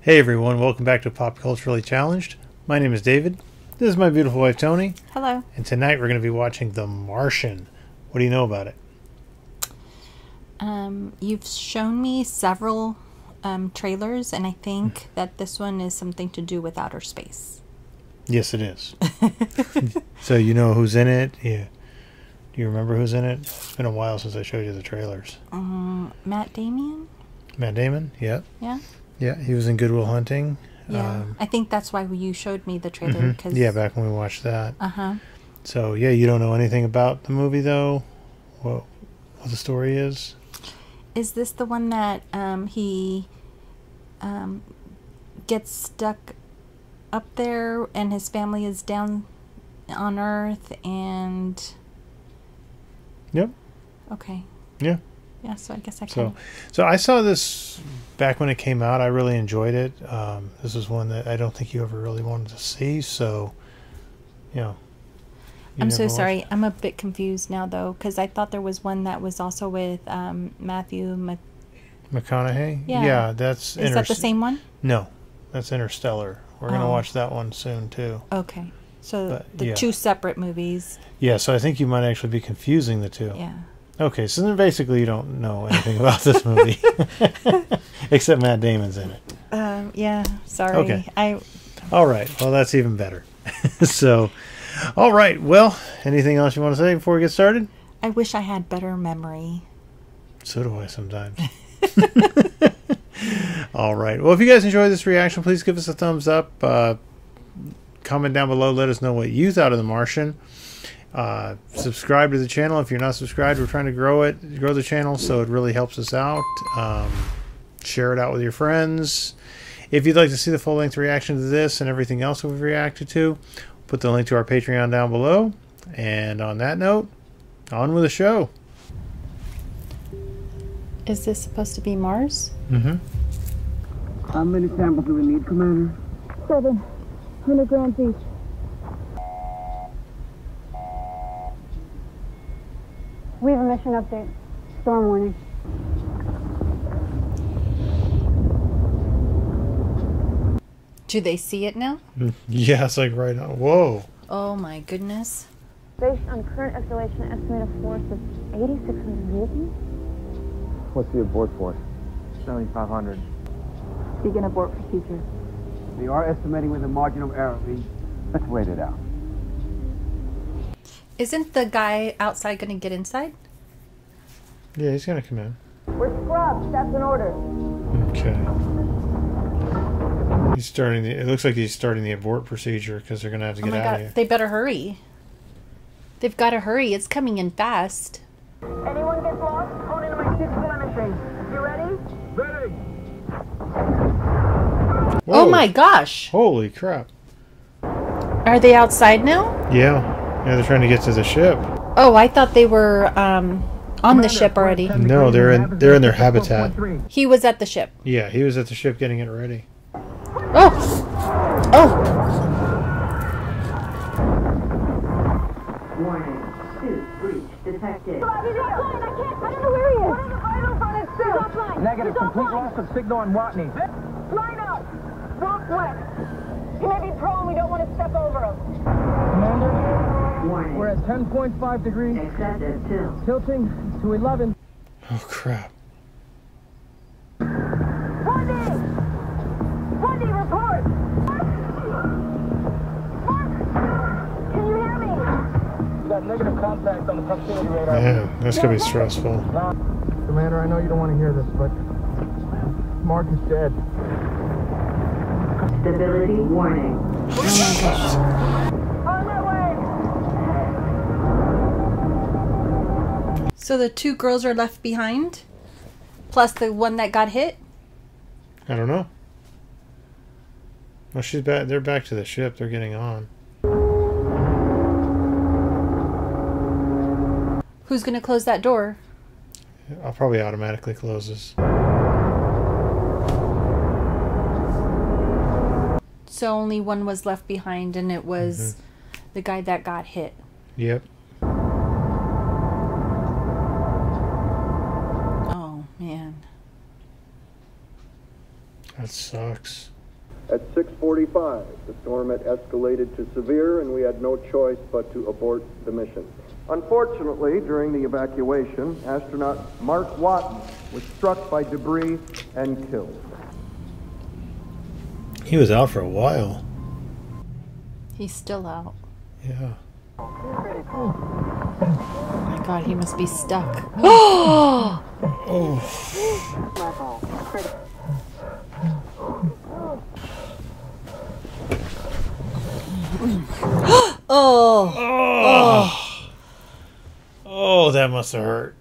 Hey everyone, welcome back to Pop Culturally Challenged. My name is David. This is my beautiful wife Toni. Hello. And tonight we're going to be watching The Martian. What do you know about it? You've shown me several trailers, and I think that this one is something to do with outer space. Yes, it is. So you know who's in it? Yeah. Do you remember who's in it? It's been a while since I showed you the trailers. Matt Damon? Matt Damon? Yeah. Yeah? Yeah, he was in Good Will Hunting. Yeah. I think that's why you showed me the trailer. Yeah, back when we watched that. Uh-huh. So, yeah, you don't know anything about the movie, though? What the story is? Is this the one that he gets stuck up there and his family is down on Earth and... Yep. Okay. Yeah. Yeah, so I guess I can. So I saw this back when it came out. I really enjoyed it. This is one that I don't think you ever really wanted to see. So, you know. I'm so sorry. I'm a bit confused now, though, because I thought there was one that was also with Matthew McConaughey? Yeah. Yeah, that's... Is that the same one? No, that's Interstellar. We're going to watch that one soon, too. Okay. So the two separate movies. Yeah, so I think you might actually be confusing the two. Yeah. Okay, so then basically you don't know anything about this movie. Except Matt Damon's in it. Yeah, sorry. Okay. All right, well, that's even better. So, all right, well, anything else you want to say before we get started? I wish I had better memory. So do I sometimes. All right, well, if you guys enjoyed this reaction, please give us a thumbs up. Comment down below, let us know what you thought of The Martian. Subscribe to the channel if you're not subscribed. We're trying to grow the channel, so it really helps us out. Share it out with your friends. If you'd like to see the full-length reaction to this and everything else we've reacted to, put the link to our Patreon down below. And on that note, on with the show. Is this supposed to be Mars? Mm-hmm. How many samples do we need, Commander? 700 grams each. We have a mission update. Storm warning. Do they see it now? Yeah, it's like right now. Whoa. Oh my goodness. Based on current escalation, estimated force of 8,600 newtons. What's the abort force? 7,500. Begin abort procedure. We are estimating with a margin of error. Let's wait it out. Isn't the guy outside going to get inside? Yeah, he's going to come in. We're scrubbed. That's an order. Okay. He's starting it looks like he's starting the abort procedure because they're going to have to get out of here. They better hurry. They've got to hurry. It's coming in fast. Anyone gets lost, phone into my 6 telemetry. You ready? Ready! Whoa. Oh my gosh. Holy crap. Are they outside now? Yeah. Yeah, they're trying to get to the ship. Oh, I thought they were on the ship already. No, they're in their habitat. He was at the ship. Yeah, he was at the ship getting it ready. Oh! Oh! Warning. Suit breach detected. I don't know where he is. What are the vitals on his suit? Offline. Negative. Complete loss of signal on Watney. Line up. Walk west. He may be prone. We don't want to step over him. Commander, Warning. we're at 10.5 degrees. Excessive tilt. Tilting to 11. Oh, crap. Wendy, report. Mark, can you hear me? We got negative contact on the proximity radar. Man, that's going to be stressful. Commander, I know you don't want to hear this, but Mark is dead. Stability warning. Oh my gosh. On their way. So the two girls are left behind? Plus the one that got hit? I don't know. Well, she's back. They're back to the ship. They're getting on. Who's going to close that door? I'll probably automatically close this. So only one was left behind, and it was the guy that got hit. Yep. Oh, man. That sucks. At 6:45, the storm had escalated to severe, and we had no choice but to abort the mission. Unfortunately, during the evacuation, astronaut Mark Watton was struck by debris and killed. He was out for a while. He's still out. Yeah. Oh my god, he must be stuck. Oh! Oh, that must have hurt.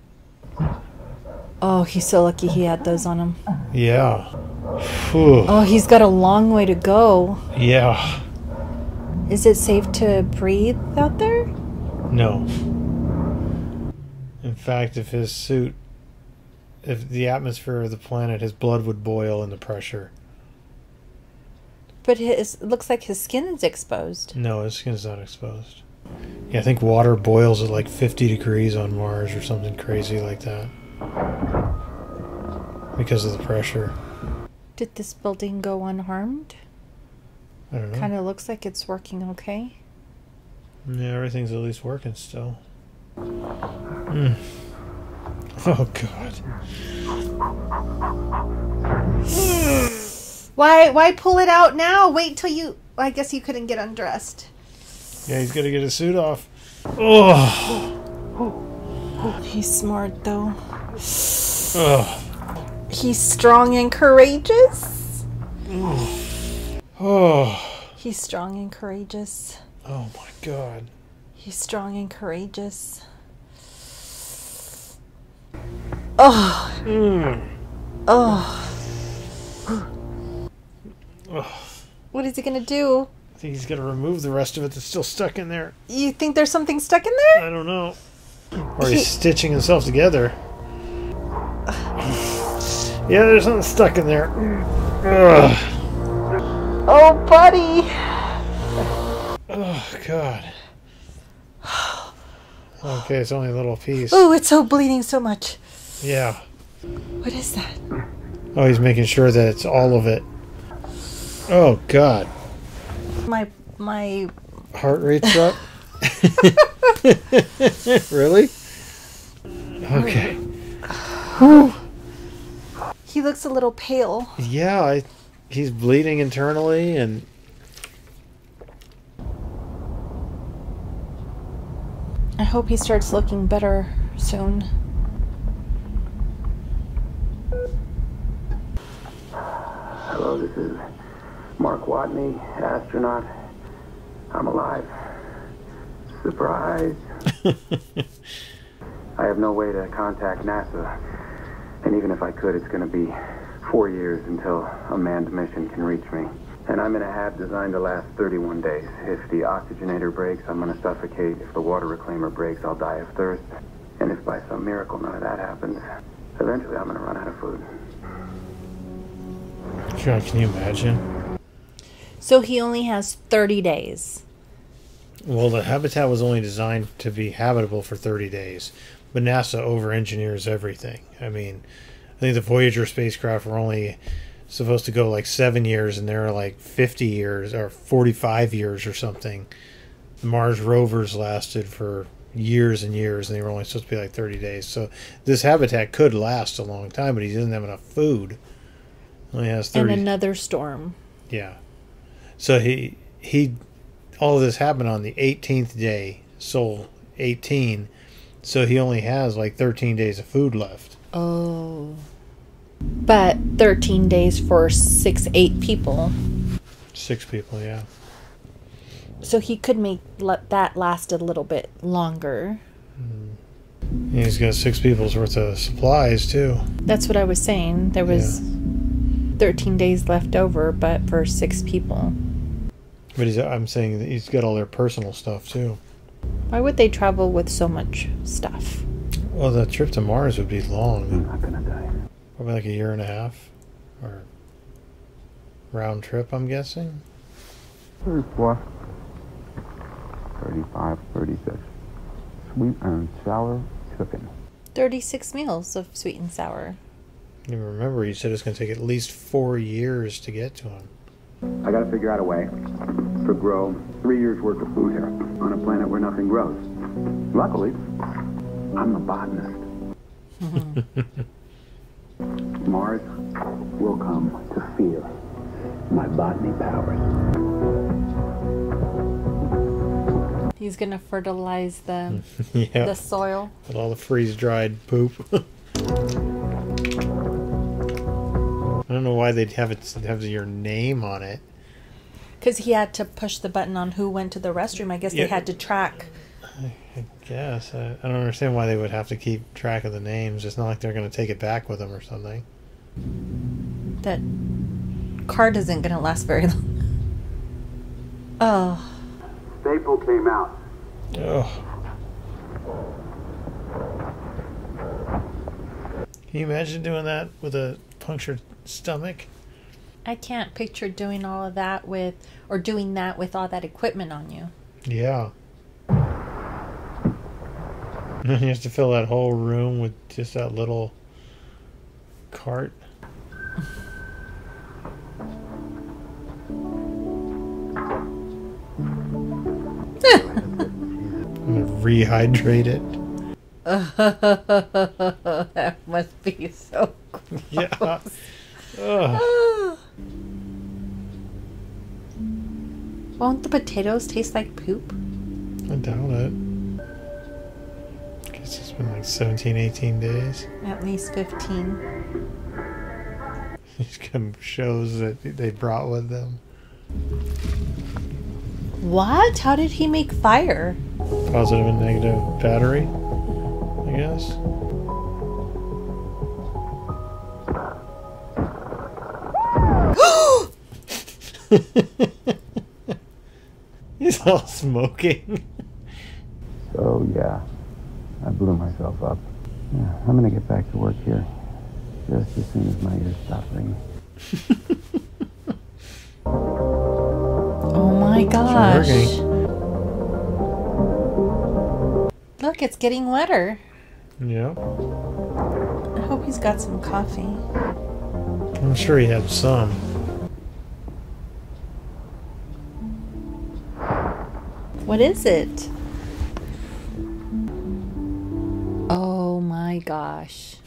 Oh, he's so lucky he had those on him. Yeah. Whew. Oh, he's got a long way to go. Yeah. Is it safe to breathe out there? No. In fact, if the atmosphere of the planet, his blood would boil in the pressure. But it looks like his skin is exposed. No, his skin's not exposed. Yeah, I think water boils at like 50 degrees on Mars or something crazy like that. Because of the pressure. Did this building go unharmed? I don't know. Kind of looks like it's working okay. Yeah, everything's at least working still. Mm. Oh, God. Why pull it out now? Wait till you... I guess you couldn't get undressed. Yeah, he's got to get his suit off. Oh. He's smart, though. Oh. He's strong and courageous. Oh. He's strong and courageous. Oh, my God. He's strong and courageous. Oh. Oh. What is he gonna do? I think he's gonna remove the rest of it that's still stuck in there. You think there's something stuck in there? I don't know. Or he's stitching himself together. Yeah, there's something stuck in there. Ugh. Oh, buddy. Oh, God. Okay, it's only a little piece. Oh, it's so bleeding so much. Yeah. What is that? Oh, he's making sure that it's all of it. Oh, God. My Heart rate's up? Really? Okay. Whew. He looks a little pale. Yeah, he's bleeding internally, and I hope he starts looking better soon. Hello, this is Mark Watney, astronaut. I'm alive. Surprise. I have no way to contact NASA, and even if I could, it's going to be 4 years until a manned mission can reach me. And I'm in a hab designed to last 31 days. If the oxygenator breaks, I'm going to suffocate. If the water reclaimer breaks, I'll die of thirst. And if by some miracle none of that happens, eventually I'm going to run out of food. God, can you imagine? So he only has 30 days. Well, the habitat was only designed to be habitable for 30 days, but NASA over-engineers everything. I mean, I think the Voyager spacecraft were only supposed to go like 7 years, and they're like 50 years or 45 years or something. The Mars rovers lasted for years and years, and they were only supposed to be like 30 days. So this habitat could last a long time, but he doesn't have enough food. Only has 30. And another storm. Yeah. So he all of this happened on the 18th day, Sol 18. So he only has like 13 days of food left. Oh. But 13 days for 8 people. 6 people, yeah. So he could let that last a little bit longer. He's got 6 people's worth of supplies too. That's what I was saying. There was 13 days left over, but for 6 people. But I'm saying that he's got all their personal stuff too. Why would they travel with so much stuff? Well, the trip to Mars would be long. I'm not gonna die. Probably like a year and a half. Or round trip, I'm guessing. 34. 35, 36. Sweet and sour chicken. 36 meals of sweet and sour. You remember, you said it's going to take at least 4 years to get to him. I gotta figure out a way to grow 3 years worth of food here on a planet where nothing grows. Luckily, I'm a botanist. Mars will come to fear my botany powers. He's gonna fertilize the Yeah. the soil. With all the freeze-dried poop. I don't know why they'd have your name on it. Because he had to push the button on who went to the restroom. I guess they had to track. I guess. I don't understand why they would have to keep track of the names. It's not like they're going to take it back with them or something. That card isn't going to last very long. Oh. Staple came out. Oh. Can you imagine doing that with a punctured stomach? I can't picture doing all of that with, or doing that with all that equipment on you. Yeah. And you have to fill that whole room with just that little cart. I'm gonna rehydrate it. That must be so gross. Yeah. Ugh. Won't the potatoes taste like poop? I doubt it. Guess it's been like 17, 18 days. At least 15. These come shows that they brought with them. What? How did he make fire? Positive and negative battery, I guess. He's all smoking. So, yeah, I blew myself up. Yeah, I'm gonna get back to work here just as soon as my ears stop ringing. Oh my gosh. Working. Look, it's getting wetter. Yeah. I hope he's got some coffee. I'm sure he had some. What is it? Oh my gosh.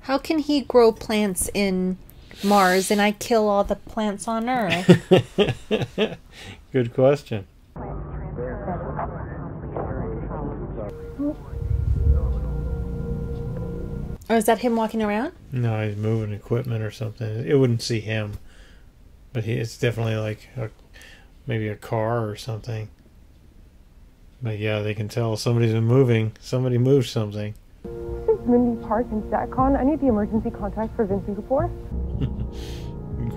How can he grow plants in Mars and I kill all the plants on Earth? Good question. Or is that him walking around? No, he's moving equipment or something. It wouldn't see him. But it's definitely like maybe a car or something. But yeah, they can tell somebody's been moving. Somebody moved something. This is Mindy Park and StatCon. I need the emergency contact for Vincent Kapoor.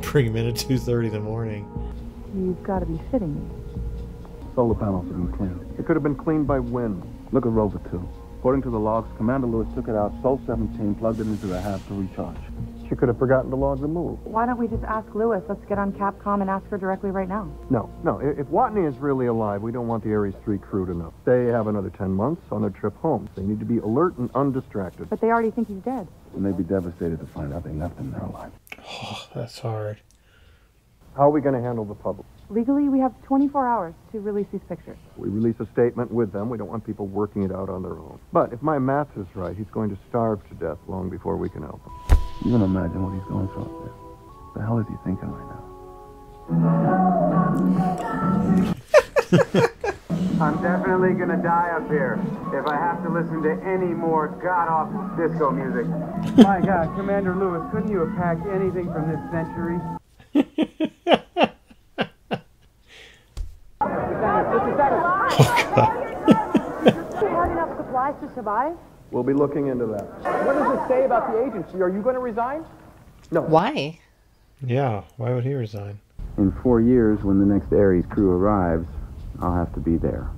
Bring him in at 2:30 in the morning. You've got to be shitting me. Solar panels have been cleaned. It could have been cleaned by wind. Look at Rover 2. According to the logs, Commander Lewis took it out, Sol 17, plugged it into the hab to recharge. She could have forgotten to log the move. Why don't we just ask Lewis? Let's get on Capcom and ask her directly right now. No. If Watney is really alive, we don't want the Ares 3 crew to know. They have another 10 months on their trip home. They need to be alert and undistracted. But they already think he's dead. And they'd be devastated to find out they left him there alive. Oh, that's hard. How are we going to handle the public? Legally, we have 24 hours to release these pictures. We release a statement with them. We don't want people working it out on their own. But if my math is right, he's going to starve to death long before we can help him. You can imagine what he's going through up there. What the hell is he thinking right now? I'm definitely gonna die up here if I have to listen to any more god-awful disco music. My God, Commander Lewis, couldn't you have packed anything from this century? Hard enough supplies to survive? We'll be looking into that. What does it say about the agency? Are you going to resign? No. Why? Yeah, why would he resign? In 4 years, when the next Ares crew arrives, I'll have to be there.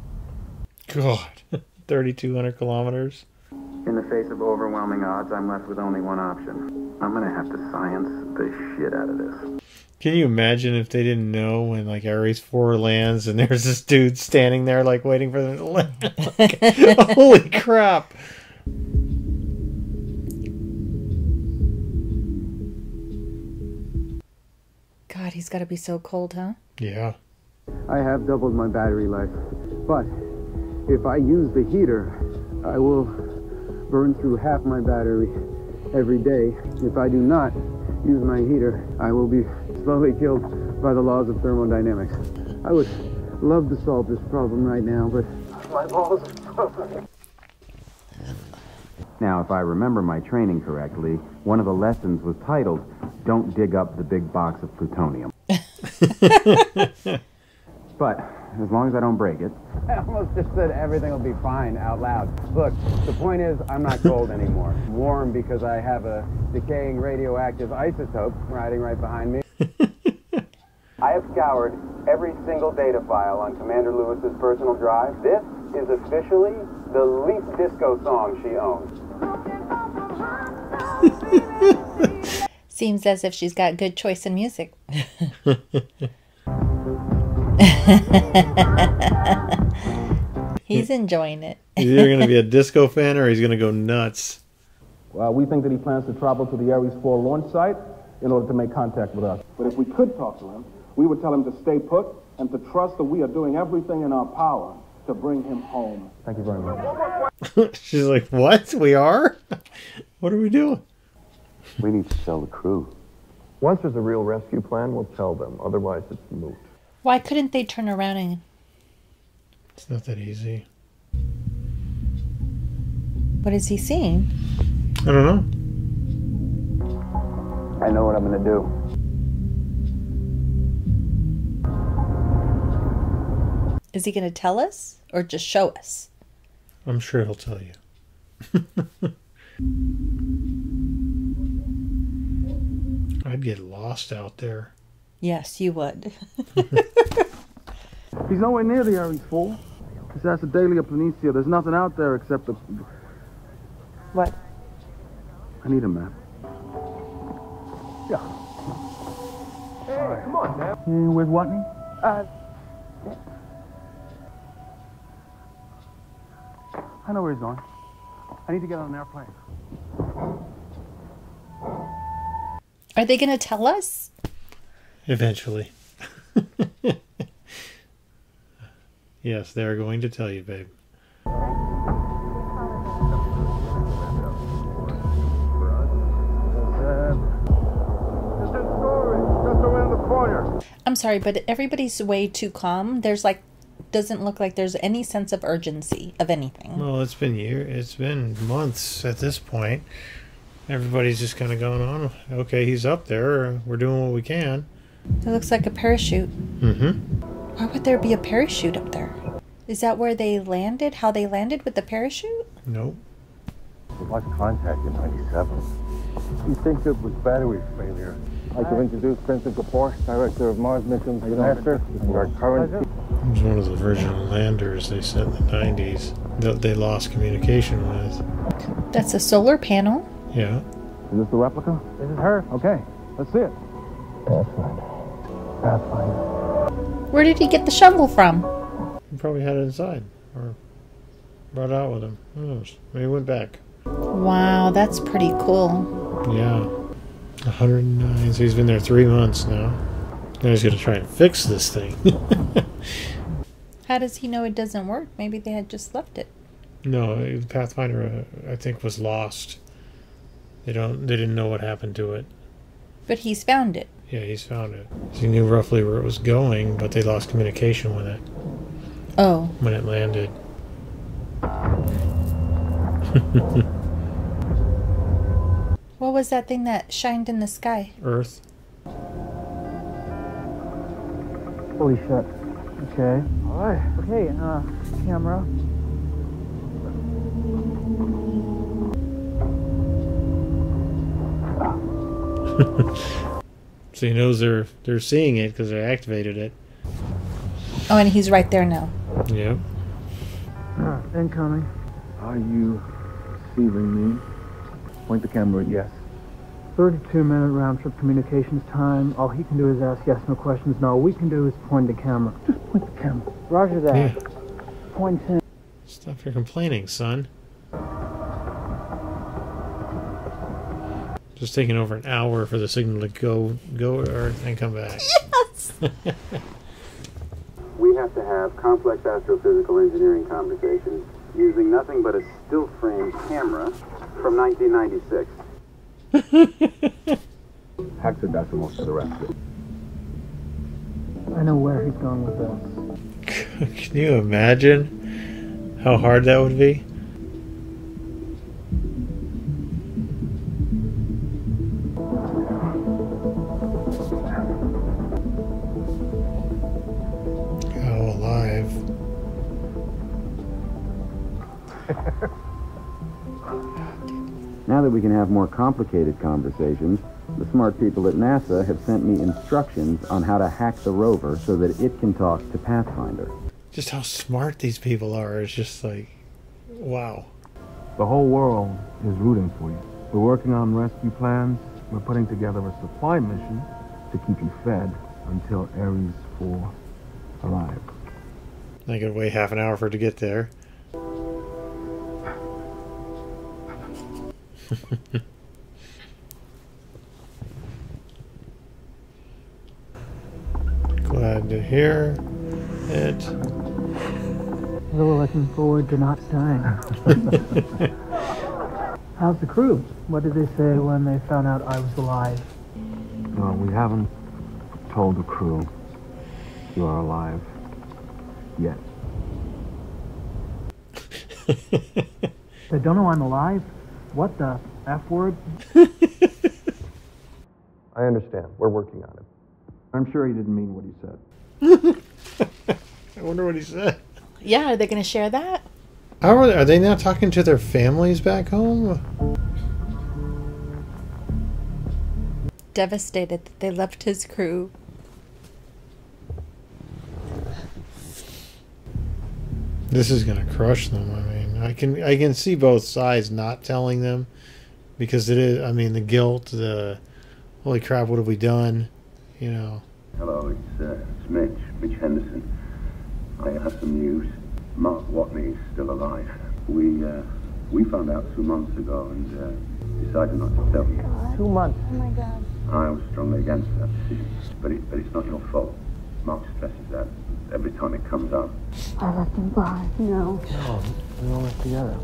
God, 3,200 kilometers. In the face of overwhelming odds, I'm left with only one option. I'm gonna have to science the shit out of this. Can you imagine if they didn't know when like Ares 4 lands and there's this dude standing there like waiting for them to land? Like, holy crap. God, he's got to be so cold, huh? Yeah. I have doubled my battery life, but if I use the heater, I will burn through half my battery every day. If I do not use my heater, I will be slowly killed by the laws of thermodynamics. I would love to solve this problem right now, but my balls are frozen. Now, if I remember my training correctly, one of the lessons was titled, "Don't dig up the big box of plutonium." But as long as I don't break it. I almost just said everything will be fine out loud. Look, the point is I'm not cold anymore. I'm warm because I have a decaying radioactive isotope riding right behind me. I have scoured every single data file on Commander Lewis's personal drive. This is officially the least disco song she owns. Seems as if she's got good choice in music. He's enjoying it. He's either going to be a disco fan or he's going to go nuts. We think that he plans to travel to the Ares 4 launch site in order to make contact with us. But if we could talk to him, we would tell him to stay put and to trust that we are doing everything in our power to bring him home. Thank you very much. She's like, what? We are? What are we doing? We need to tell the crew. Once there's a real rescue plan, we'll tell them. Otherwise, it's moot. Why couldn't they turn around and... It's not that easy. What is he seeing? I don't know. I know what I'm going to do. Is he going to tell us or just show us? I'm sure he'll tell you. I'd get lost out there. Yes, you would. He's nowhere near the Ares 4. This has the Daily of Planitia. There's nothing out there except the... What? I need a map. Yeah. Hey, right. Come on, man. You with Watney? I know where he's going. I need to get on an airplane. Are they going to tell us? Eventually. Yes, they're going to tell you, babe. I'm sorry, but everybody's way too calm. There's like, doesn't look like there's any sense of urgency of anything. Well, it's been years. It's been months at this point. Everybody's just kind of going on. Okay, he's up there. We're doing what we can. It looks like a parachute. Mm-hmm. Why would there be a parachute up there? Is that where they landed? How they landed with the parachute? Nope. We lost contact in 97. He thinks it was battery failure. I'd like to introduce Vincent Kapoor, Director of Mars Missions Master, and our current... It was one of the original landers they sent in the 90s that they lost communication with. That's a solar panel. Yeah. Is this the replica? This is her. Okay, let's see it. Pathfinder. Where did he get the shovel from? He probably had it inside or brought it out with him. Who knows? Maybe he went back. Wow, that's pretty cool. Yeah. 109. So he's been there 3 months now. Now he's going to try and fix this thing. How does he know it doesn't work? Maybe they had just left it. No, the Pathfinder, I think, was lost. They didn't know what happened to it. But he's found it. Yeah, he's found it. So he knew roughly where it was going, but they lost communication with it. Oh. When it landed. What was that thing that shined in the sky? Earth. Holy shit. Okay. Alright. Okay, camera. So he knows they're seeing it because they activated it. Oh, and he's right there now. Yep. Incoming. Are you receiving me? Point the camera at yes. 32-minute round-trip communications time. All he can do is ask yes, no questions. No, all we can do is point the camera. Just point the camera. Roger that. Yeah. Point in. Stop your complaining, son. Just taking over an hour for the signal to go to Earth and come back. Yes! We have to have complex astrophysical engineering conversations using nothing but a still frame camera from 1996. Hexadecimals to the rescue. I know where he's going with this. Can you imagine how hard that would be? Oh, alive. Now that we can have more complicated conversations, the smart people at NASA have sent me instructions on how to hack the rover so that it can talk to Pathfinder. Just how smart these people are is just like, wow. The whole world is rooting for you. We're working on rescue plans. We're putting together a supply mission to keep you fed until Ares 4 arrives. I could wait half an hour for it to get there. Glad to hear it. Really looking forward to not dying. How's the crew? What did they say when they found out I was alive? No, we haven't told the crew you are alive yet. They don't know I'm alive? What the F word? I understand. We're working on it. I'm sure he didn't mean what he said. I wonder what he said. Yeah, are they going to share that? How are they now talking to their families back home? Devastated that they left his crew. This is gonna crush them. I mean, I can see both sides not telling them because it is. I mean, the guilt, the holy crap, what have we done? You know. Hello, it's Mitch Henderson. I have some news. Mark Watney is still alive. We found out 2 months ago and decided not to tell you. 2 months. Oh my God. I was strongly against that decision, but it's not your fault. Mark stresses that every time it comes up. I left him behind. No. No, we all went together.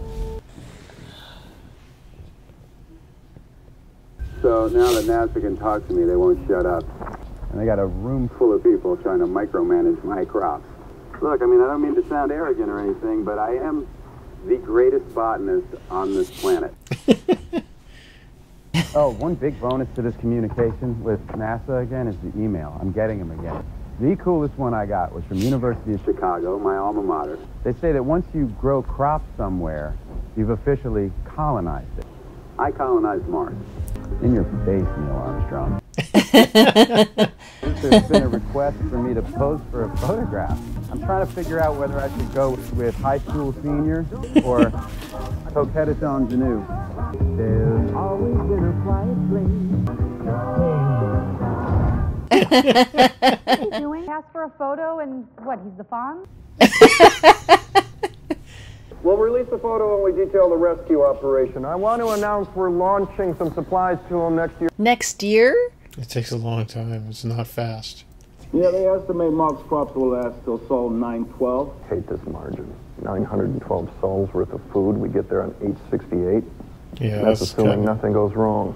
So now that NASA can talk to me, they won't shut up. And I got a room full of people trying to micromanage my crops. Look, I mean, I don't mean to sound arrogant or anything, but I am the greatest botanist on this planet. Oh, one big bonus to this communication with NASA again is the email. I'm getting them again. The coolest one I got was from University of Chicago, my alma mater. They say that once you grow crops somewhere, you've officially colonized it. I colonized Mars. In your face, Neil Armstrong. There's been a request for me to pose for a photograph. I'm trying to figure out whether I should go with high school senior or coquettish ingenue. There's always been a quiet place. What's he doing? Ask for a photo and what? He's the fawn? We'll release the photo when we detail the rescue operation. I want to announce we're launching some supplies to them next year. Next year? It takes a long time. It's not fast. Yeah, they estimate Mark's crops will last till Sol 912. Hate this margin. 912 sols worth of food. We get there on 868. Yeah, That's assuming nothing goes wrong.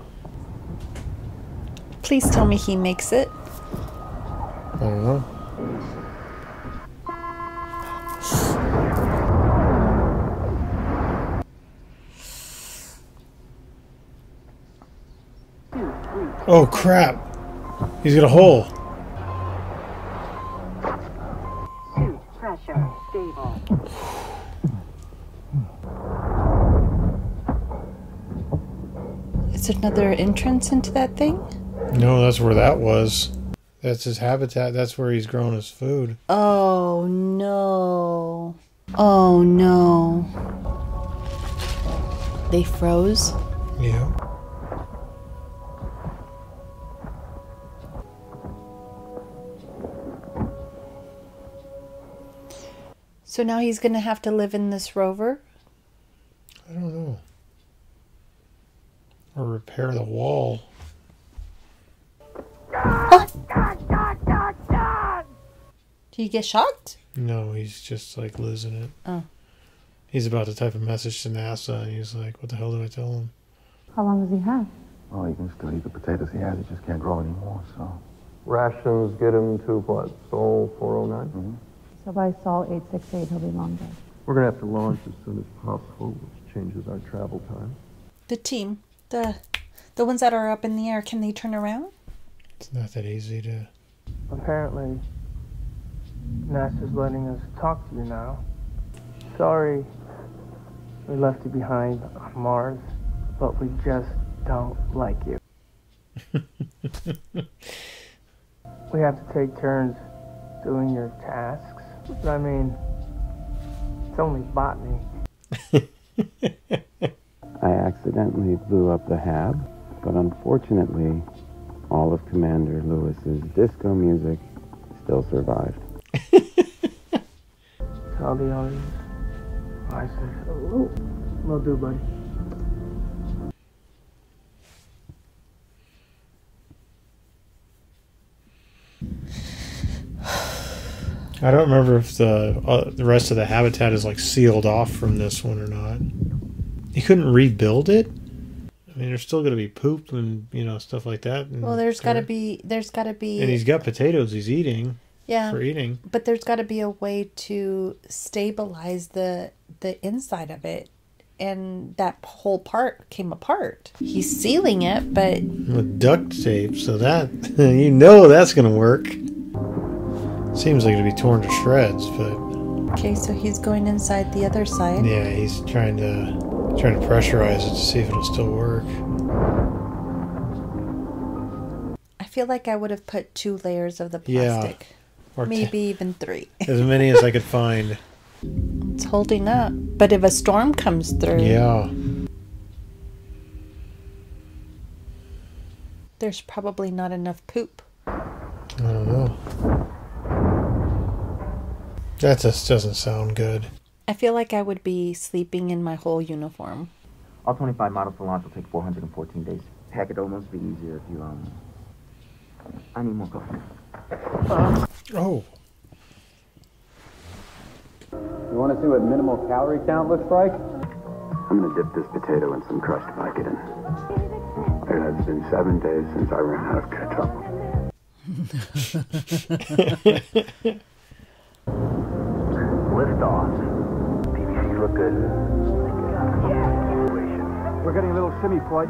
Please tell me he makes it. I don't know. Oh crap! He's got a hole. Suit pressure stable. Is there another entrance into that thing? No, that's where that was. That's his habitat. That's where he's grown his food. Oh no. Oh no. They froze? Yeah. So now he's going to have to live in this rover? I don't know. Or repair the wall. Do you get shocked? No, he's just like losing it. Oh. He's about to type a message to NASA, and he's like, what the hell do I tell him? How long does he have? Well, he can still eat the potatoes he has. He just can't grow anymore, so. Rations get him to what? Sol 409? Mm-hmm. So by Sol 868, he'll be long dead. We're going to have to launch as soon as possible, which changes our travel time. The team, the ones that are up in the air, can they turn around? It's not that easy to... Apparently, NASA's letting us talk to you now. Sorry we left you behind on Mars, but we just don't like you. We have to take turns doing your tasks. But I mean, it's only botany. I accidentally blew up the hab, but unfortunately, all of Commander Lewis's disco music still survived. Tell the others I said hello. Will do, buddy. I don't remember if the rest of the habitat is like sealed off from this one or not. You couldn't rebuild it? I mean, there's still going to be poop and, you know, stuff like that. And Well, there's got to be... And he's got potatoes he's eating. Yeah. For eating. But there's got to be a way to stabilize the inside of it. And that whole part came apart. He's sealing it, but... With duct tape, so that... you know that's going to work. Seems like it'd be torn to shreds, but... Okay, so he's going inside the other side. Yeah, he's trying to pressurize it to see if it'll still work. I feel like I would have put 2 layers of the plastic. Yeah. Or maybe even 3. As many as I could find. It's holding up. But if a storm comes through... Yeah. There's probably not enough poop. I don't know. That just doesn't sound good. I feel like I would be sleeping in my whole uniform. All 25 models for launch will take 414 days. Heck, it'd almost be easier if you, I need more coffee. Oh. You want to see what minimal calorie count looks like? I'm going to dip this potato in some crushed Vicodin. It has been 7 days since I ran out of ketchup. Lift off. PVCs look good. We're getting a little shimmy flight.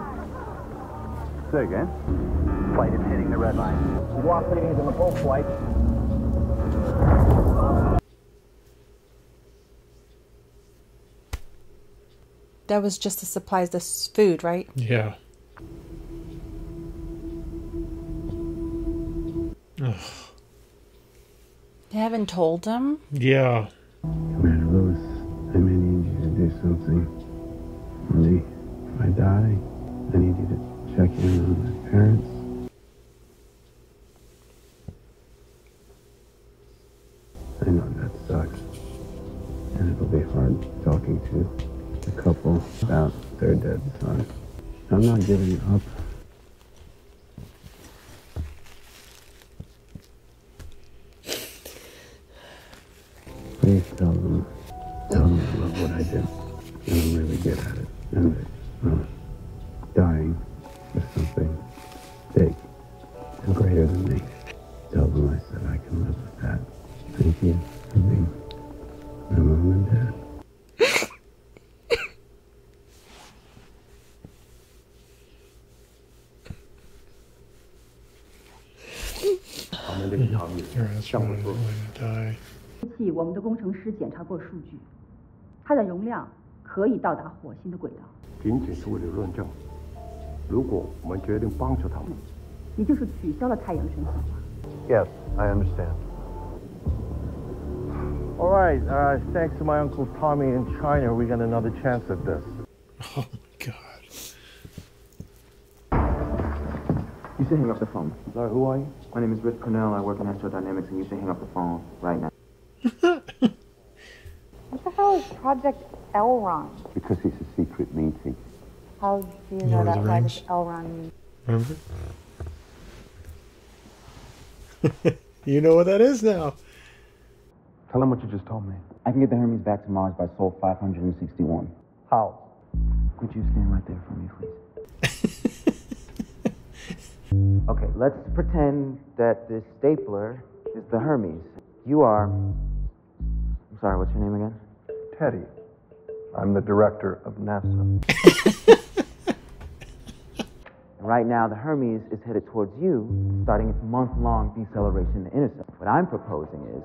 Say again? Flight is hitting the red line. Warp readings in the full flight. That was just the supplies, the food, right? Yeah. Ugh. They haven't told him? Yeah. Commander Lewis, I may need you to do something. Only if I die, I need you to check in on my parents. I know that sucks. And it'll be hard talking to the couple about their dead son. I'm not giving up. Please tell them I love what I do. And I'm really good at it. And dying for something big and greater than me. Tell them I said I can live with that. Thank you for being my mom and dad. Die. 我们的工程师检查过数据，它的容量可以到达火星的轨道。仅仅是为了论证，如果我们决定帮助他们，也就是取消了太阳神话。Yes, I understand. All right, thanks to my Uncle Tommy in China, we got another chance at this. Oh my God. You should hang up the phone. Sorry, who are you? My name is Rich Cornell. I work in astrodynamics, and you should hang up the phone right now. What the hell is Project Elrond? Because it's a secret meeting. How do you know Lord of that? the Why Rings. does Elrond mean? Remember? You know what that is now. Tell him what you just told me. I can get the Hermes back to Mars by Sol 561. How? Could you stand right there for me, please? Okay, let's pretend that this stapler is the Hermes. You are... I'm sorry, what's your name again? Teddy. I'm the director of NASA. Right now, the Hermes is headed towards you, starting its month-long deceleration to intercept. What I'm proposing is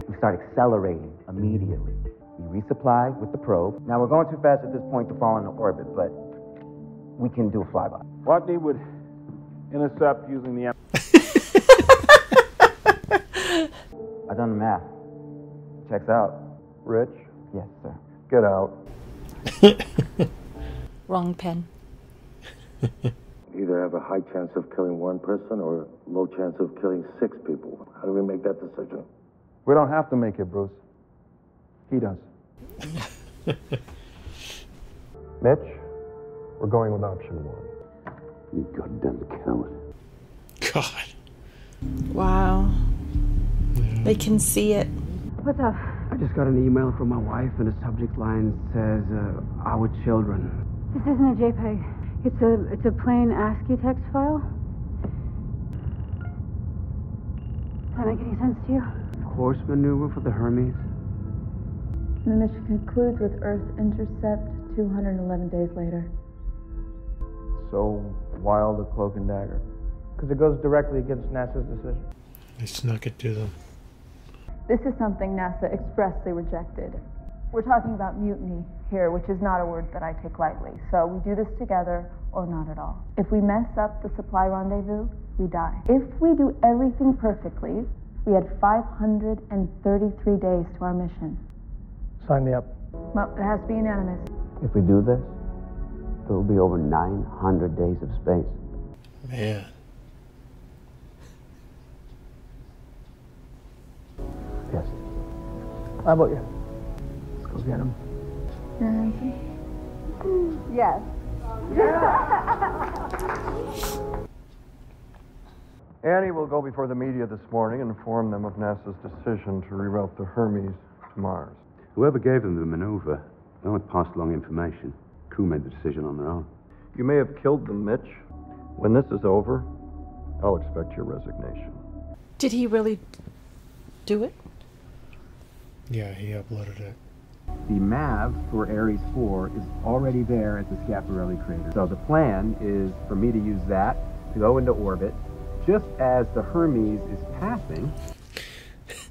we start accelerating immediately. We resupply with the probe. Now, we're going too fast at this point to fall into orbit, but we can do a flyby. Watney would intercept using the... I've done the math. Checks out. Rich? Yes, sir. Get out. Wrong pen. Either have a high chance of killing one person or low chance of killing 6 people. How do we make that decision? We don't have to make it, Bruce. He does. Mitch, we're going with option 1. You goddamn coward. God. Wow. They can see it. What's up? I just got an email from my wife, and the subject line says, our children. This isn't a JPEG. It's a plain ASCII text file. Does that make any sense to you? Course maneuver for the Hermes. The mission concludes with Earth intercept 211 days later. So, why all the cloak and dagger? Because it goes directly against NASA's decision. They snuck it to them. This is something NASA expressly rejected. We're talking about mutiny here, which is not a word that I take lightly. So we do this together or not at all. If we mess up the supply rendezvous, we die. If we do everything perfectly, we had 533 days to our mission. Sign me up. Well, it has to be unanimous. If we do this, it will be over 900 days of space. Man. Yes. How about you? Let's go get him. Yes. Annie will go before the media this morning and inform them of NASA's decision to reroute the Hermes to Mars. Whoever gave them the maneuver, they only passed along information. Crew made the decision on their own. You may have killed them, Mitch. When this is over, I'll expect your resignation. Did he really do it? Yeah, he uploaded it. The MAV for Ares 4 is already there at the Schiaparelli crater. So the plan is for me to use that to go into orbit just as the Hermes is passing.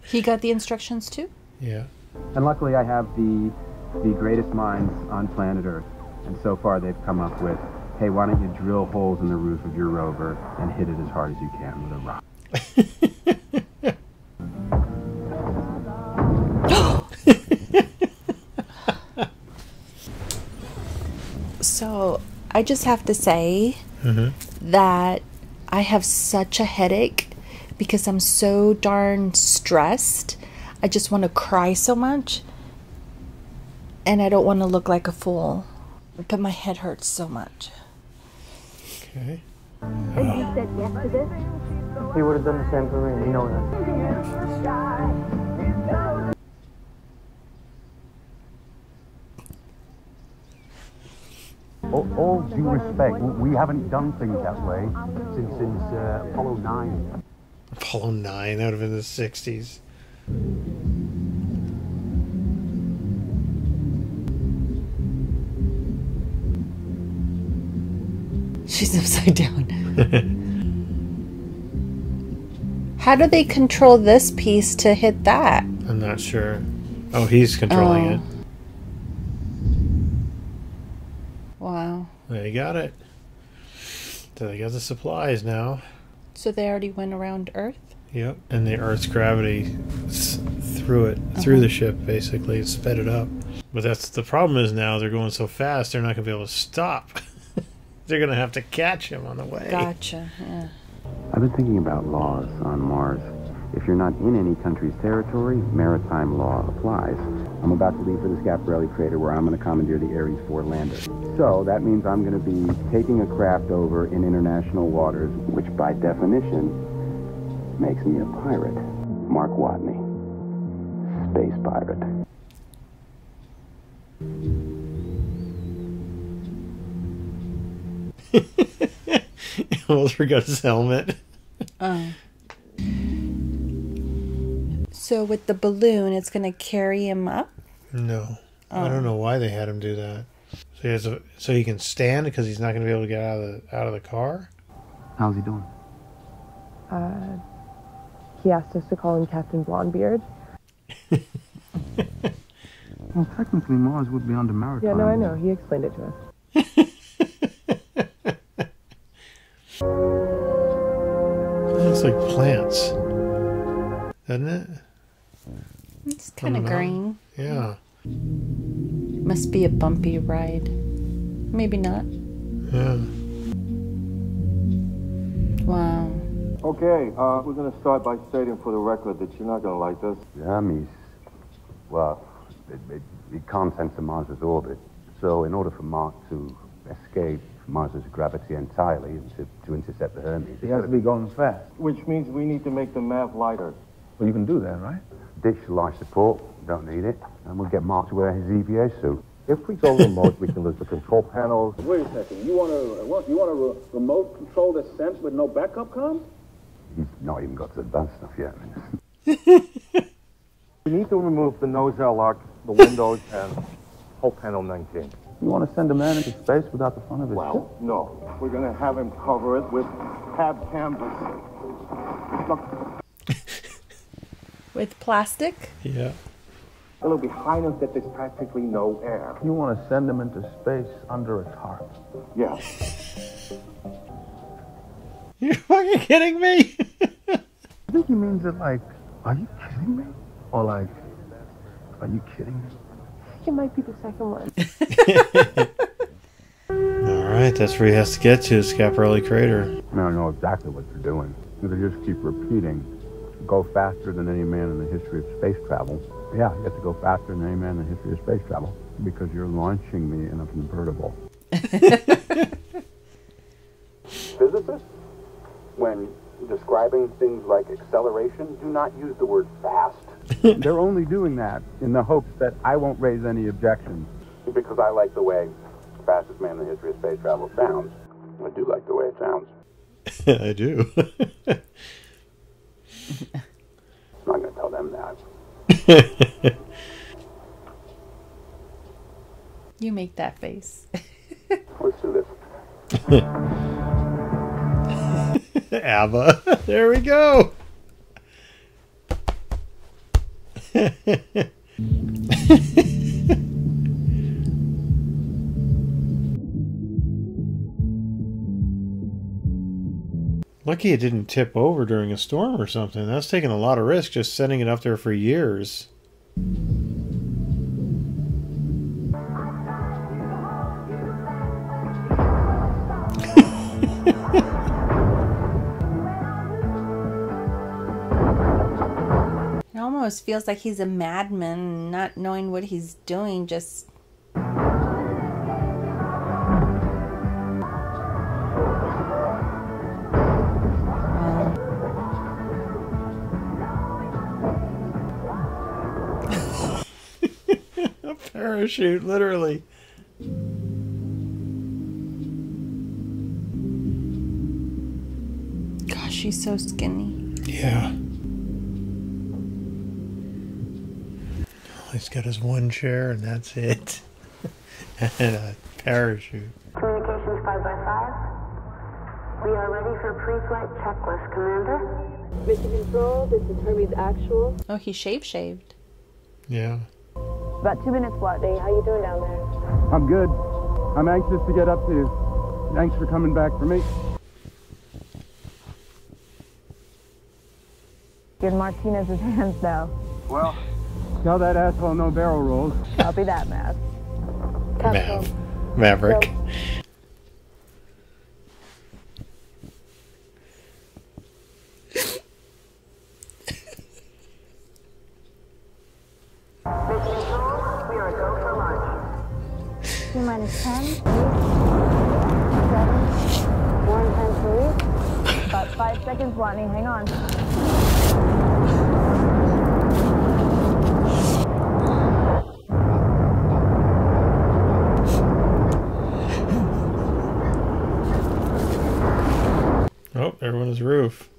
He got the instructions too? Yeah. And luckily I have the greatest minds on planet Earth. And so far they've come up with, hey, why don't you drill holes in the roof of your rover and hit it as hard as you can with a rock. So I just have to say that I have such a headache because I'm so darn stressed. I just want to cry so much. And I don't want to look like a fool. But my head hurts so much. Okay. And you said yes to this? He would have done the same for me. You know that. All due respect, we haven't done things that way since Apollo 9. Apollo 9, that would have been the 60s. She's upside down. How do they control this piece to hit that? I'm not sure. Oh, he's controlling it. Wow. They got it. So they got the supplies now. So they already went around Earth? Yep. And the Earth's gravity threw the ship, basically. It sped it up. But that's the problem is now they're going so fast, they're not going to be able to stop. They're going to have to catch him on the way. Gotcha, yeah. I've been thinking about laws on Mars. If you're not in any country's territory, maritime law applies. I'm about to leave for the Schiaparelli crater where I'm going to commandeer the Ares 4 lander. So that means I'm going to be taking a craft over in international waters, which by definition makes me a pirate. Mark Watney, space pirate. Almost forgot his helmet. Oh. So with the balloon, it's going to carry him up? No. Oh. I don't know why they had him do that. So he can stand because he's not going to be able to get out of the car? How's he doing? He asked us to call him Captain Blondebeard. Well, technically Mars would be under maritime. Yeah, no, I know. He explained it to us. It looks like plants, doesn't it? It's kind of green. Yeah. Must be a bumpy ride. Maybe not. Yeah. Wow. Okay, we're going to start by stating for the record that you're not going to like this. The Hermes, well, it can't enter Mars's orbit. So in order for Mark to escape Mars's gravity entirely and to intercept the Hermes, He has to be going fast. Which means we need to make the map lighter. Well, you can do that, right? Ditch life support, don't need it, and we'll get Mark to wear his EVA suit. If we go remote, we can lose the control panels. Wait a second. You want a remote control descent with no backup comms? He's not even got to the advanced stuff yet. We need to remove the nose airlock, the windows, and whole panel 19. You want to send a man into space without the fun of it? Well, no. We're going to have him cover it with tab canvas. Look. With plastic? Yeah. It'll be high enough that there's practically no air. You want to send him into space under a tarp? Yeah. You're fucking kidding me? I think he means it like, are you kidding me? Or like, are you kidding me? It might be the second one. Alright, that's where he has to get to, Schiaparelli crater. I don't know exactly what they're doing. They just keep repeating, go faster than any man in the history of space travel. Yeah, you have to go faster than any man in the history of space travel because you're launching me in a convertible. Physicists, when describing things like acceleration, do not use the word fast. They're only doing that in the hopes that I won't raise any objections. Because I like the way the fastest man in the history of space travel sounds. I do like the way it sounds. I do. I'm not going to tell them that. You make that face. Let's do this. ABBA. There we go. Lucky it didn't tip over during a storm or something. That's taking a lot of risk just setting it up there for years. It almost feels like he's a madman, not knowing what he's doing, just... A parachute, literally. Gosh, she's so skinny. Yeah. He's got his one chair and that's it. And a parachute. Communications 5x5. We are ready for pre-flight checklist, Commander. Mission Control, this is Hermes Actual. Oh, he shaved. Yeah. About 2 minutes left. Hey, how you doing down there? I'm good. I'm anxious to get up to you. Thanks for coming back for me. You're in Martinez's hands now. Well, tell that asshole no barrel rolls. Copy that, Matt. Maverick. Mission Control, T-minus 10, 8, 7, 1 times release. About 5 seconds, Watney. Hang on. Oh, there went his roof.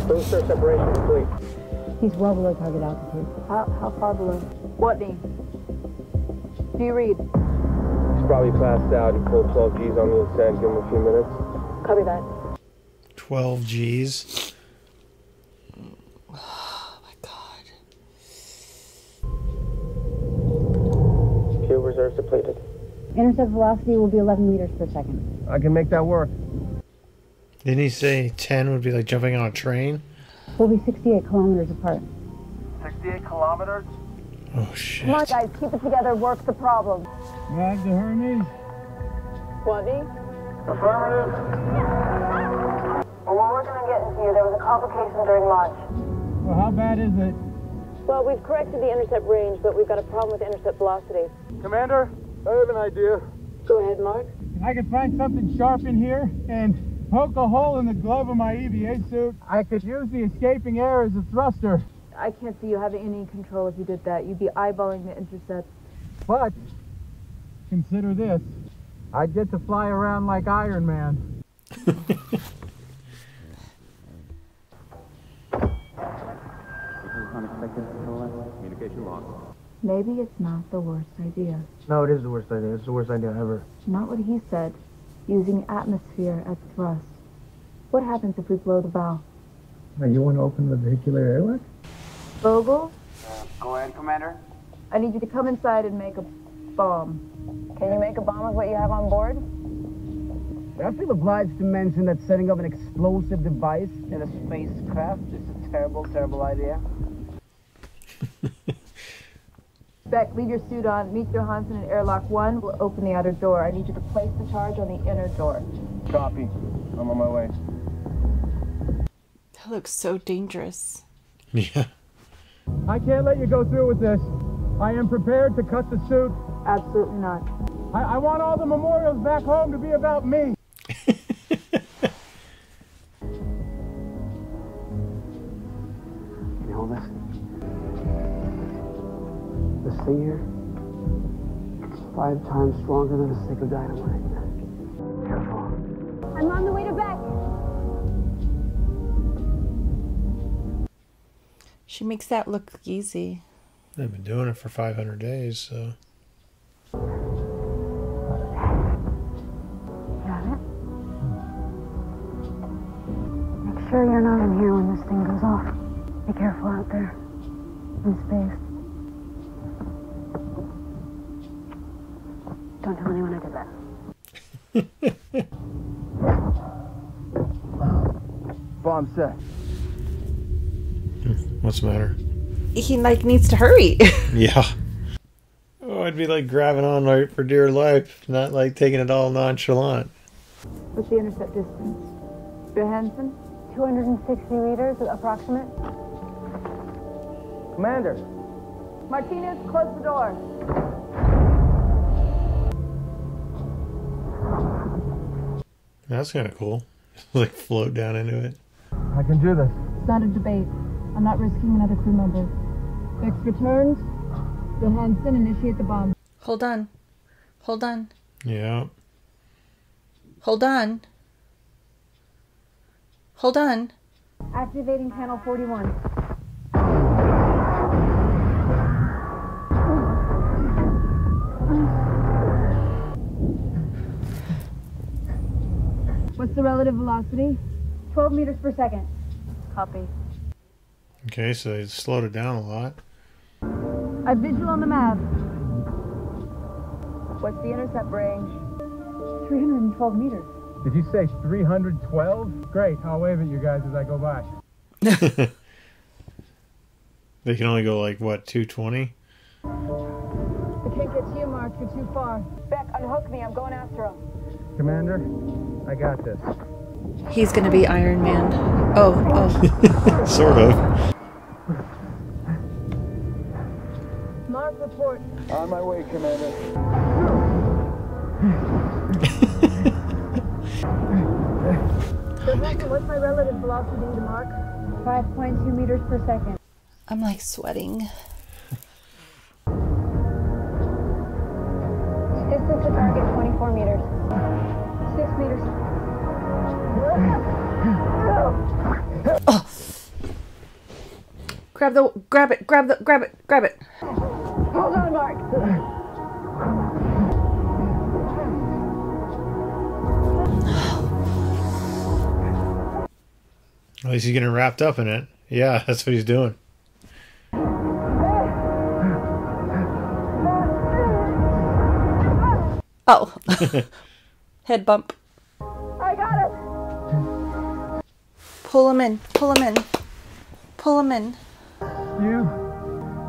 Booster separation complete. He's well below target altitude. How far below? Watney. Do you read? He's probably passed out. He pulled 12 G's on the ascent. Give him a few minutes. Copy that. 12 G's. Fuel reserves depleted. Intercept velocity will be 11 meters per second. I can make that work. Didn't he say 10 would be like jumping on a train? We'll be 68 kilometers apart. 68 kilometers? Oh, shit. Come on, guys. Keep it together. Work the problem. Mag the Hermes. Watney? Affirmative. Well, we're working on getting to you. There was a complication during launch. Well, how bad is it? Well, we've corrected the intercept range, but we've got a problem with the intercept velocity. Commander, I have an idea. Go ahead, Mark. I could find something sharp in here and poke a hole in the glove of my EVA suit. I could use the escaping air as a thruster. I can't see you having any control if you did that. You'd be eyeballing the intercept. But consider this. I'd get to fly around like Iron Man. Communication lost. Maybe it's not the worst idea. No, it is the worst idea. It's the worst idea ever. Not what he said. Using atmosphere as thrust. What happens if we blow the bow? Now, you want to open the vehicular airlock? Vogel, Go ahead, Commander. I need you to come inside and make a bomb. Can you make a bomb with what you have on board? I feel obliged to mention that setting up an explosive device in a spacecraft is a terrible, terrible idea. Beck, leave your suit on. Meet Johansson in airlock 1. We'll open the outer door. I need you to place the charge on the inner door. Copy. I'm on my way. That looks so dangerous. Yeah. I can't let you go through with this. I am prepared to cut the suit. Absolutely not. I want all the memorials back home to be about me. Can you hold this? This thing here, it's 5 times stronger than a stick of dynamite. Careful. I'm on the way to Beck. She makes that look easy. They've been doing it for 500 days, so. Got it? Make sure you're not in here when this thing goes off. Be careful out there. In space. Don't tell anyone I did that. Bomb set. What's the matter? He like needs to hurry. Yeah. Oh, I'd be like grabbing on right for dear life, not like taking it all nonchalant. What's the intercept distance? Johansson? 260 meters approximate. Commander. Martinez, close the door. That's kind of cool. Like float down into it. I can do this. It's not a debate. I'm not risking another crew member. Bex returns. Johansson, initiate the bomb. Hold on. Hold on. Yeah. Hold on. Hold on. Activating panel 41. What's the relative velocity? 12 meters per second. Copy. Okay, so they slowed it down a lot. I visual on the map. What's the intercept range? 312 meters. Did you say 312? Great. I'll wave at you guys as I go by. They can only go like, what, 220? I can't get to you, Mark. You're too far. Beck, unhook me. I'm going after him. Commander, I got this. He's gonna be Iron Man. Oh. Sort of. Mark, report. On my way, Commander. Professor, what's my relative velocity to Mark? 5.2 meters per second. I'm like sweating. Distance to target 24 meters. 6 meters. Oh. Grab it. Hold on, Mark. At least he's getting wrapped up in it. Yeah, that's what he's doing. Oh. Head bump. I got it. Pull him in. You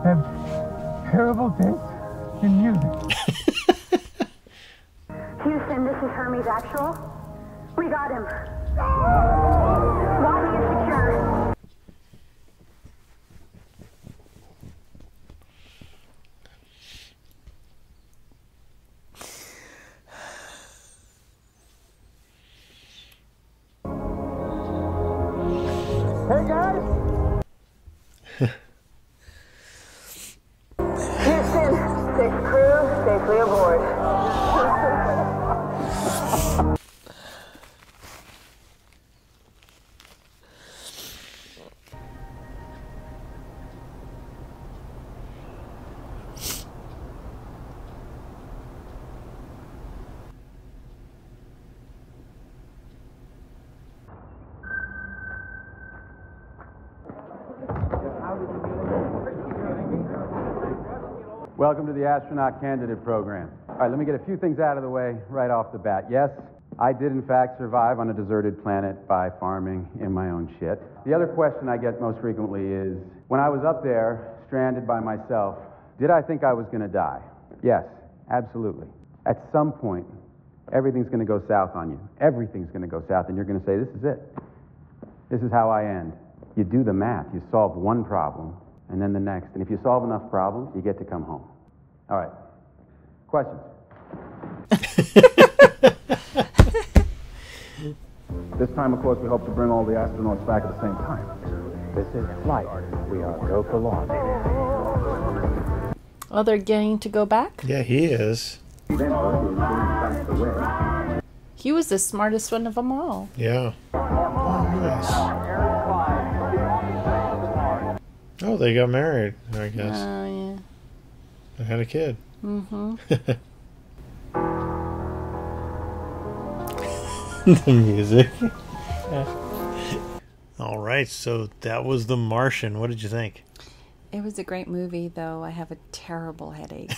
have terrible taste in music. Houston, this is Hermes Actual. We got him. Lobby is secure. Hey guys! Houston, 6 crew safely aboard. Welcome to the Astronaut Candidate Program. All right, let me get a few things out of the way right off the bat. Yes, I did in fact survive on a deserted planet by farming in my own shit. The other question I get most frequently is, when I was up there, stranded by myself, did I think I was going to die? Yes, absolutely. At some point, everything's going to go south on you. Everything's going to go south, and you're going to say, this is it. This is how I end. You do the math. You solve one problem, and then the next. And if you solve enough problems, you get to come home. All right. Questions? This time, of course, we hope to bring all the astronauts back at the same time. This is flight. We are go for launch. Oh, they're getting to go back? Yeah, he is. He was the smartest one of them all. Yeah. Nice. Oh, they got married, I guess. Oh, yeah. They had a kid. Mm-hmm. The music. All right, so that was The Martian. What did you think? It was a great movie, though. I have a terrible headache.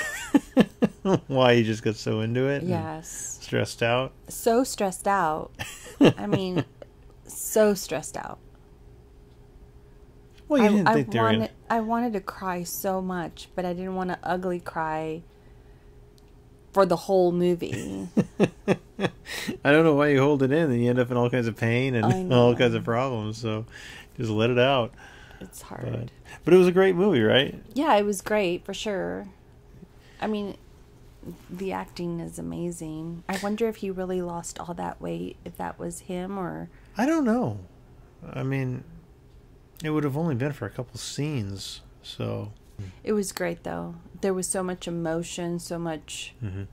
Why, you just got so into it? Yes. Stressed out? So stressed out. I mean, so stressed out. Well, you didn't think they were gonna... I wanted to cry so much, but I didn't want to ugly cry for the whole movie. I don't know why you hold it in, and you end up in all kinds of pain and all kinds of problems. So just let it out. It's hard. But it was a great movie, right? Yeah, it was great for sure. I mean, the acting is amazing. I wonder if he really lost all that weight, if that was him or... I don't know. I mean, it would have only been for a couple scenes, so... It was great, though. There was so much emotion, so much... Mm-hmm.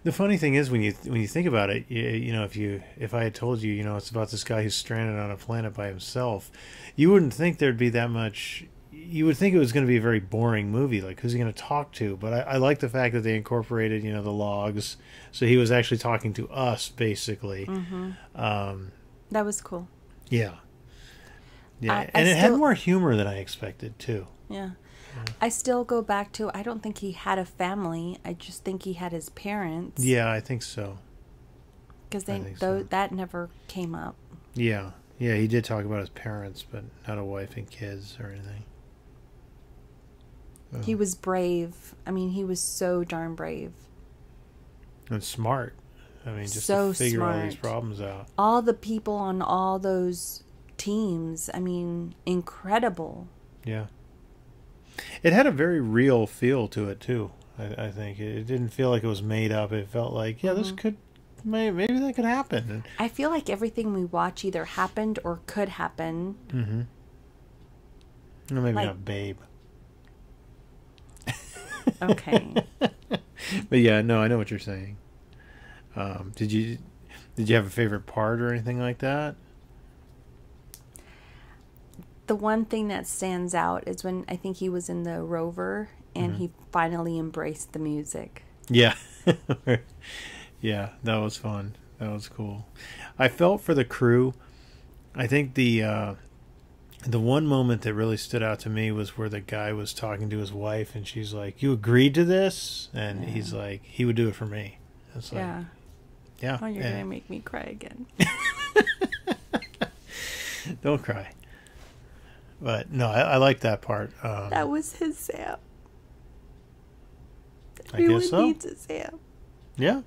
The funny thing is, when you think about it, you know, if I had told you, you know, it's about this guy who's stranded on a planet by himself, you wouldn't think there'd be that much. You would think it was going to be a very boring movie, like who's he going to talk to? But I like the fact that they incorporated, you know, the logs, so he was actually talking to us, basically. Mm-hmm. That was cool. Yeah, yeah, and it had more humor than I expected too. Yeah. I still go back to, I don't think he had a family. I just think he had his parents. Yeah, I think so. Because that never came up. Yeah. Yeah, he did talk about his parents, but not a wife and kids or anything. Oh. He was brave. I mean, he was so darn brave. And smart. I mean, just so to figure all these smart. problems out. All the people on all those teams, I mean, incredible. Yeah. It had a very real feel to it, too, I think. It didn't feel like it was made up. It felt like, yeah, this could, maybe that could happen. I feel like everything we watch either happened or could happen. Or maybe Like- not Babe. Okay. But yeah, no, I know what you're saying. Did you have a favorite part or anything like that? The one thing that stands out is when I think he was in the rover and he finally embraced the music. Yeah. Yeah, that was fun. That was cool. I felt for the crew. I think the one moment that really stood out to me was where the guy was talking to his wife and she's like, "You agreed to this?" And he's like, "He would do it for me." It's like, yeah. Oh, you're going to make me cry again. Don't cry. But no, I like that part. That was his Sam. I guess so. Needs a Sam. Yeah.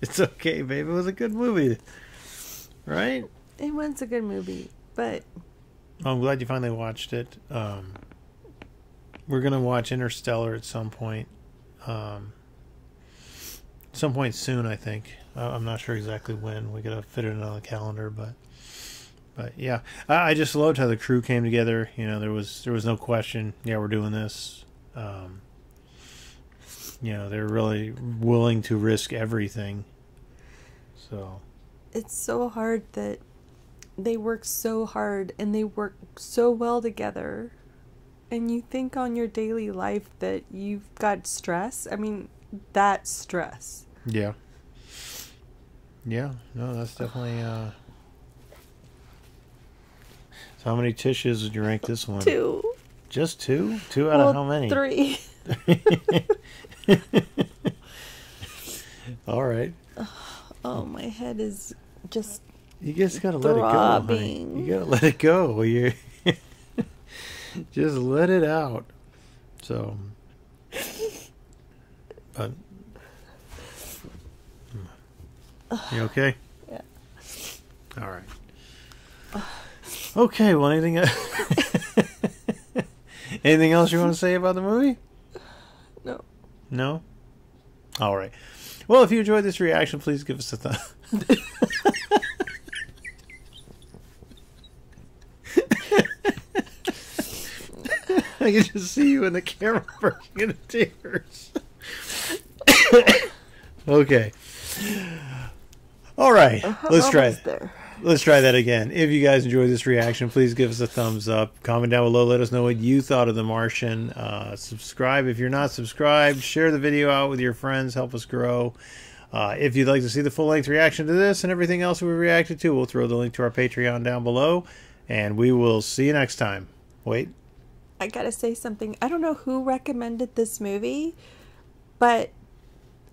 It's okay, babe. It was a good movie. Right? It was a good movie, but I'm glad you finally watched it. We're going to watch Interstellar at some point. Some point soon, I think. I'm not sure exactly when. We got to fit it on the calendar, but yeah, I just loved how the crew came together. You know, there was no question. Yeah, we're doing this. You know, they're really willing to risk everything. So it's so hard that they work so hard and they work so well together. And you think on your daily life that you've got stress. I mean, that's stress. yeah, no, that's definitely. So how many tissues would you rank this one? 2. Just 2? 2 out of how many? 3. All right. Oh, my head is just. You just gotta let it go, honey. You gotta let it go. You just let it out. So, but you okay? Yeah. All right. Okay. Well, anything else you want to say about the movie? No. No? All right. Well, if you enjoyed this reaction, please give us a thumb. I can just see you in the camera bursting into tears. Okay. All right. Let's try it. Let's try that again. If you guys enjoyed this reaction, please give us a thumbs up. Comment down below. Let us know what you thought of The Martian. Subscribe if you're not subscribed. Share the video out with your friends. Help us grow. If you'd like to see the full-length reaction to this and everything else we reacted to, we'll throw the link to our Patreon down below. And we will see you next time. Wait. I gotta say something. I don't know who recommended this movie, but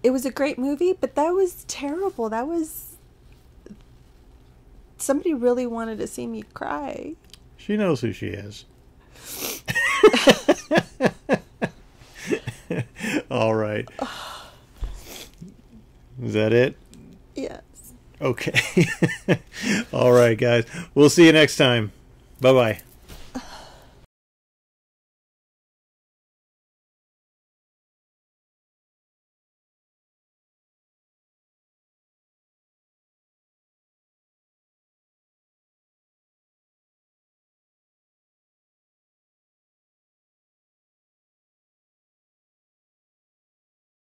it was a great movie, but that was terrible. That was... Somebody really wanted to see me cry. She knows who she is. All right. Is that it? Yes. Okay. All right, guys. We'll see you next time. Bye-bye.